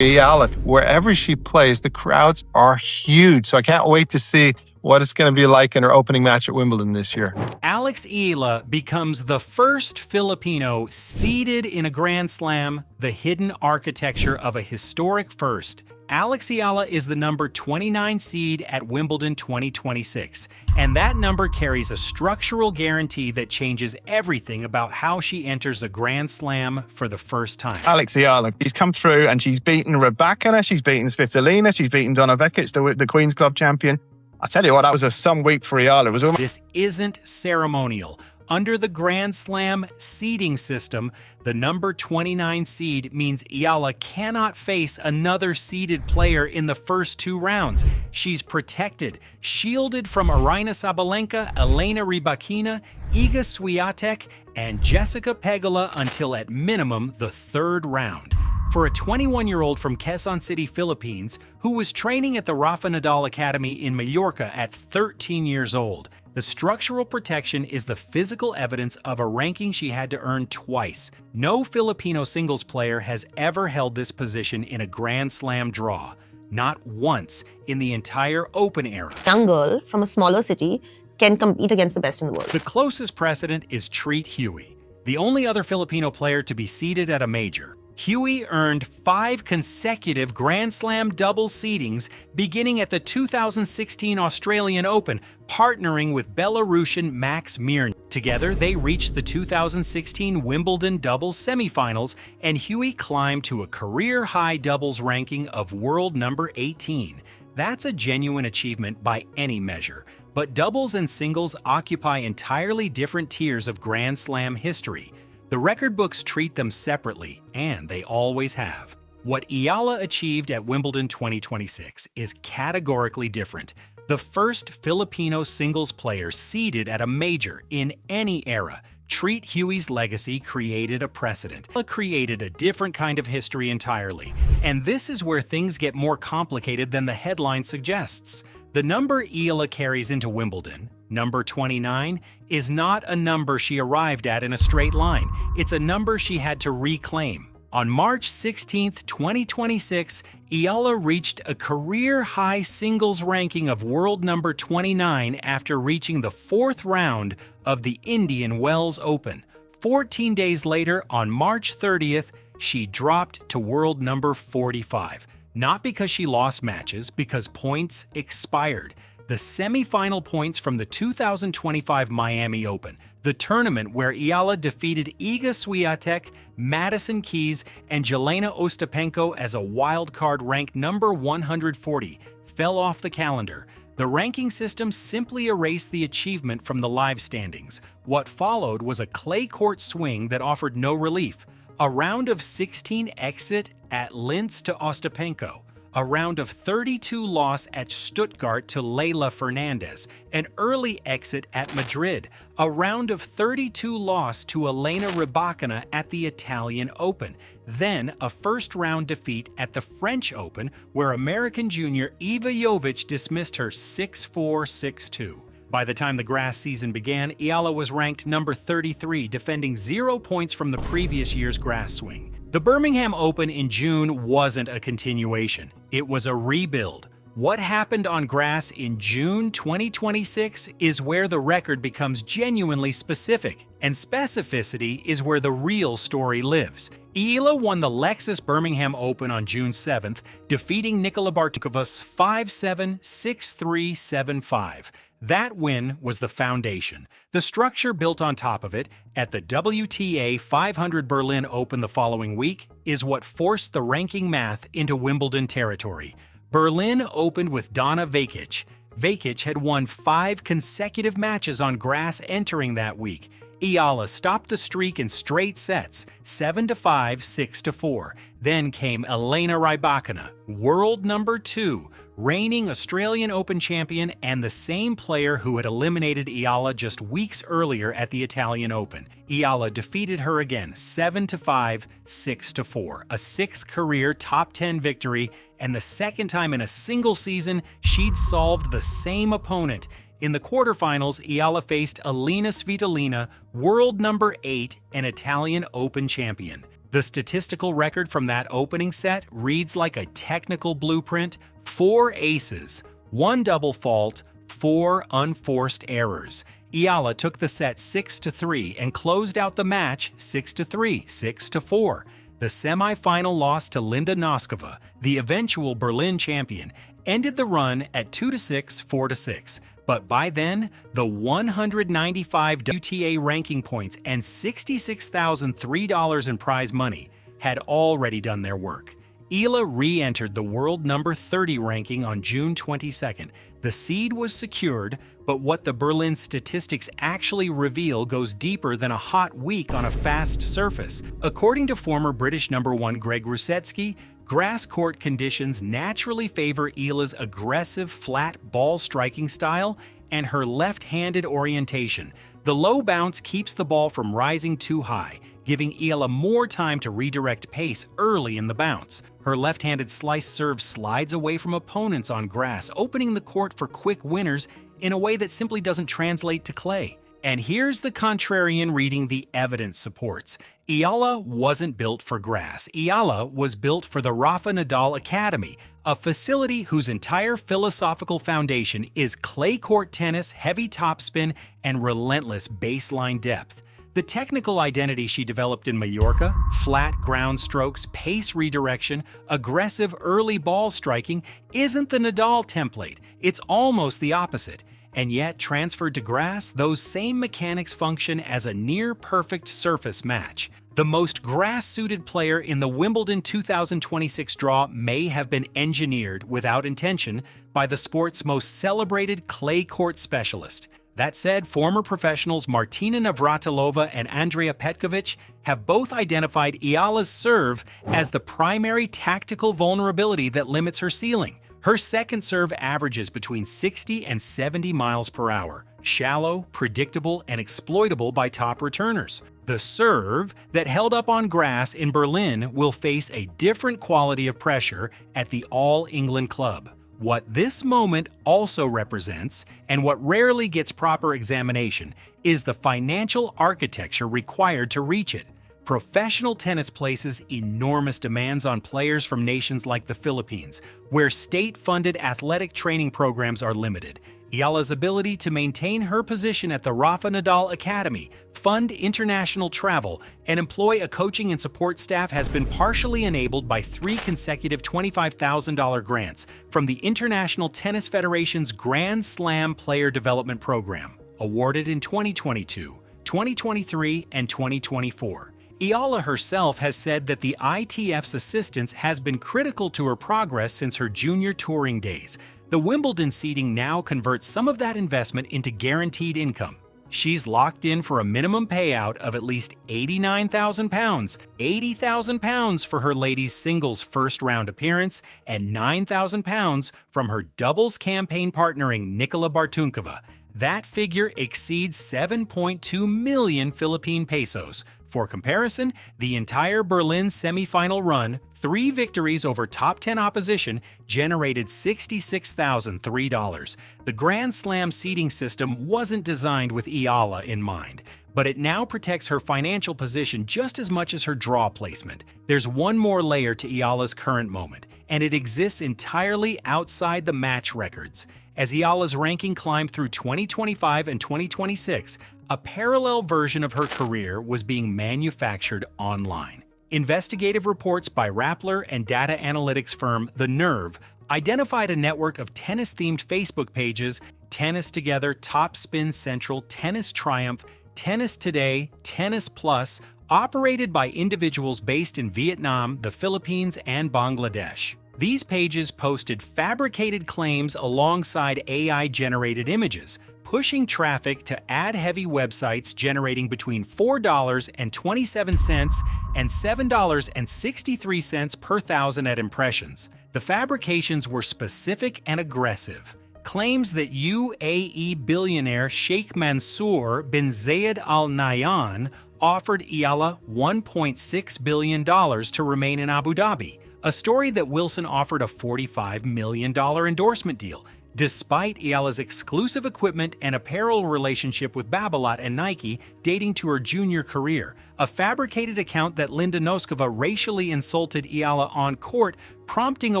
Eala, wherever she plays, the crowds are huge. So I can't wait to see what it's going to be like in her opening match at Wimbledon this year. Alex Iala becomes the first Filipino seeded in a Grand Slam, the hidden architecture of a historic first. Alex Iala is the number 29 seed at Wimbledon 2026, and that number carries a structural guarantee that changes everything about how she enters a Grand Slam for the first time. Alex Iala, she's come through and she's beaten Rybakina, she's beaten Svitolina, she's beaten Donna Vekic, the Queen's Club champion. I tell you what, that was some week for Eala. This isn't ceremonial. Under the Grand Slam seeding system, the number 29 seed means Eala cannot face another seeded player in the first two rounds. She's protected, shielded from Aryna Sabalenka, Elena Rybakina, Iga Swiatek, and Jessica Pegula until at minimum the third round. For a 21-year-old from Quezon City, Philippines, who was training at the Rafa Nadal Academy in Mallorca at 13 years old, the structural protection is the physical evidence of a ranking she had to earn twice. No Filipino singles player has ever held this position in a Grand Slam draw. Not once in the entire Open era. Young girl from a smaller city can compete against the best in the world. The closest precedent is Treat Huey, the only other Filipino player to be seeded at a major. Huey earned 5 consecutive Grand Slam doubles seedings beginning at the 2016 Australian Open, partnering with Belarusian Max Mirny. Together, they reached the 2016 Wimbledon doubles semifinals, and Huey climbed to a career-high doubles ranking of world number 18. That's a genuine achievement by any measure. But doubles and singles occupy entirely different tiers of Grand Slam history. The record books treat them separately, and they always have. What Eala achieved at Wimbledon 2026 is categorically different. The first Filipino singles player seeded at a major in any era. Treat Huey's legacy created a precedent. Eala created a different kind of history entirely. And this is where things get more complicated than the headline suggests. The number Eala carries into Wimbledon, number 29, is not a number she arrived at in a straight line. It's a number she had to reclaim. On March 16, 2026, Eala reached a career-high singles ranking of world number 29 after reaching the 4th round of the Indian Wells Open. 14 days later, on March 30th, she dropped to world number 45. Not because she lost matches, because points expired. The semi-final points from the 2025 Miami Open, the tournament where Eala defeated Iga Swiatek, Madison Keys, and Jelena Ostapenko as a wildcard ranked number 140, fell off the calendar. The ranking system simply erased the achievement from the live standings. What followed was a clay court swing that offered no relief. A round of 16 exit at Linz to Ostapenko, a round of 32 loss at Stuttgart to Leylah Fernandez, an early exit at Madrid, a round of 32 loss to Elena Rybakina at the Italian Open, then a first-round defeat at the French Open where American junior Iva Jovic dismissed her 6-4, 6-2. By the time the grass season began, Eala was ranked number 33, defending 0 points from the previous year's grass swing. The Birmingham Open in June wasn't a continuation. It was a rebuild. What happened on grass in June 2026 is where the record becomes genuinely specific, and specificity is where the real story lives. Eala won the Lexus Birmingham Open on June 7th, defeating Nikola Bartukovas 5-7, 6-3, 7-5. That win was the foundation. The structure built on top of it, at the WTA 500 Berlin Open the following week, is what forced the ranking math into Wimbledon territory. Berlin opened with Donna Vekic. Vekic had won 5 consecutive matches on grass entering that week. Eala stopped the streak in straight sets, 7-5, 6-4. Then came Elena Rybakina, world number 2, reigning Australian Open champion and the same player who had eliminated Eala just weeks earlier at the Italian Open. Eala defeated her again, 7-5, 6-4, a 6th career top 10 victory, and the second time in a single season she'd solved the same opponent. In the quarterfinals, Eala faced Elena Svitolina, world number 8 and Italian Open champion. The statistical record from that opening set reads like a technical blueprint: 4 aces, 1 double fault, 4 unforced errors. Eala took the set 6-3 and closed out the match 6-3, 6-4. The semi-final loss to Linda Noskova, the eventual Berlin champion, ended the run at 2-6, 4-6. But by then, the 195 WTA ranking points and $66,003 in prize money had already done their work. Eala re-entered the world number 30 ranking on June 22nd. The seed was secured, but what the Berlin statistics actually reveal goes deeper than a hot week on a fast surface. According to former British number 1 Greg Rusetsky, grass court conditions naturally favor Eala's aggressive, flat ball striking style and her left-handed orientation. The low bounce keeps the ball from rising too high, giving Eala more time to redirect pace early in the bounce. Her left-handed slice serve slides away from opponents on grass, opening the court for quick winners in a way that simply doesn't translate to clay. And here's the contrarian reading the evidence supports. Eala wasn't built for grass. Eala was built for the Rafa Nadal Academy, a facility whose entire philosophical foundation is clay court tennis, heavy topspin, and relentless baseline depth. The technical identity she developed in Mallorca, flat ground strokes, pace redirection, aggressive early ball striking, isn't the Nadal template. It's almost the opposite. And yet, transferred to grass, those same mechanics function as a near-perfect surface match. The most grass-suited player in the Wimbledon 2026 draw may have been engineered without intention by the sport's most celebrated clay court specialist. That said, former professionals Martina Navratilova and Andrea Petkovic have both identified Eala's serve as the primary tactical vulnerability that limits her ceiling. Her second serve averages between 60 and 70 miles per hour, shallow, predictable, and exploitable by top returners. The serve that held up on grass in Berlin will face a different quality of pressure at the All England Club. What this moment also represents, and what rarely gets proper examination, is the financial architecture required to reach it. Professional tennis places enormous demands on players from nations like the Philippines, where state-funded athletic training programs are limited. Eala's ability to maintain her position at the Rafa Nadal Academy, fund international travel, and employ a coaching and support staff has been partially enabled by 3 consecutive $25,000 grants from the International Tennis Federation's Grand Slam Player Development Program, awarded in 2022, 2023, and 2024. Eala herself has said that the ITF's assistance has been critical to her progress since her junior touring days. The Wimbledon seeding now converts some of that investment into guaranteed income. She's locked in for a minimum payout of at least £89,000, £80,000 for her ladies' singles first-round appearance, and £9,000 from her doubles campaign partnering Nicola Bartunkova. That figure exceeds 7.2 million Philippine pesos. For comparison, the entire Berlin semifinal run, 3 victories over top 10 opposition, generated $66,003. The Grand Slam seeding system wasn't designed with Eala in mind, but it now protects her financial position just as much as her draw placement. There's one more layer to Eala's current moment, and it exists entirely outside the match records. As Eala's ranking climbed through 2025 and 2026, a parallel version of her career was being manufactured online. Investigative reports by Rappler and data analytics firm The Nerve identified a network of tennis-themed Facebook pages: Tennis Together, Top Spin Central, Tennis Triumph, Tennis Today, Tennis Plus, operated by individuals based in Vietnam, the Philippines, and Bangladesh. These pages posted fabricated claims alongside AI-generated images, pushing traffic to ad-heavy websites generating between $4.27 and $7.63 per thousand ad impressions. The fabrications were specific and aggressive. Claims that UAE billionaire Sheikh Mansour bin Zayed Al Nahyan offered Eala $1.6 billion to remain in Abu Dhabi, a story that Wilson offered a $45 million endorsement deal. despite Eala's exclusive equipment and apparel relationship with Babolat and Nike dating to her junior career. A fabricated account that Linda Noskova racially insulted Eala on court, prompting a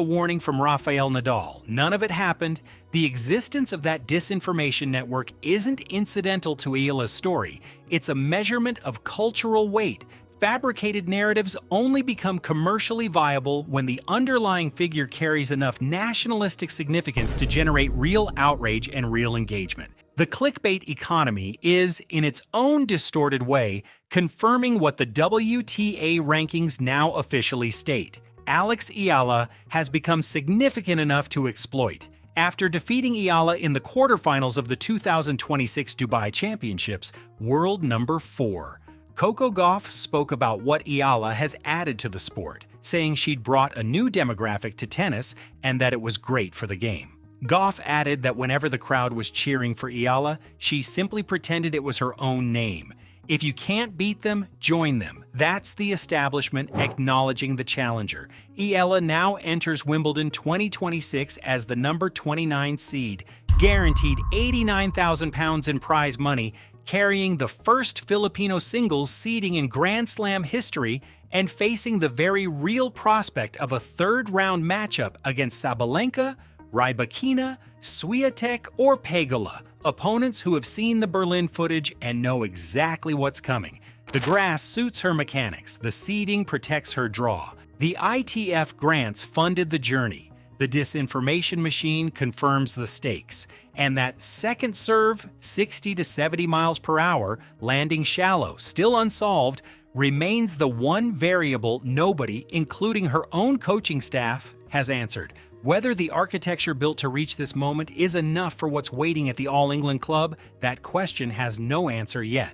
warning from Rafael Nadal. None of it happened. The existence of that disinformation network isn't incidental to Eala's story. It's a measurement of cultural weight. Fabricated narratives only become commercially viable when the underlying figure carries enough nationalistic significance to generate real outrage and real engagement. The clickbait economy is, in its own distorted way, confirming what the WTA rankings now officially state. Alex Iala has become significant enough to exploit. After defeating Eala in the quarterfinals of the 2026 Dubai Championships, world number 4. Coco Gauff spoke about what Eala has added to the sport, saying she'd brought a new demographic to tennis and that it was great for the game. Gauff added that whenever the crowd was cheering for Eala, she simply pretended it was her own name. If you can't beat them, join them. That's the establishment acknowledging the challenger. Eala now enters Wimbledon 2026 as the number 29 seed, guaranteed £89,000 in prize money, carrying the first Filipino singles seeding in Grand Slam history and facing the very real prospect of a third-round matchup against Sabalenka, Rybakina, Swiatek, or Pegula, opponents who have seen the Berlin footage and know exactly what's coming. The grass suits her mechanics, the seeding protects her draw. The ITF grants funded the journey. The disinformation machine confirms the stakes. And that second serve, 60 to 70 miles per hour, landing shallow, still unsolved, remains the one variable nobody, including her own coaching staff, has answered. Whether the architecture built to reach this moment is enough for what's waiting at the All England Club, that question has no answer yet.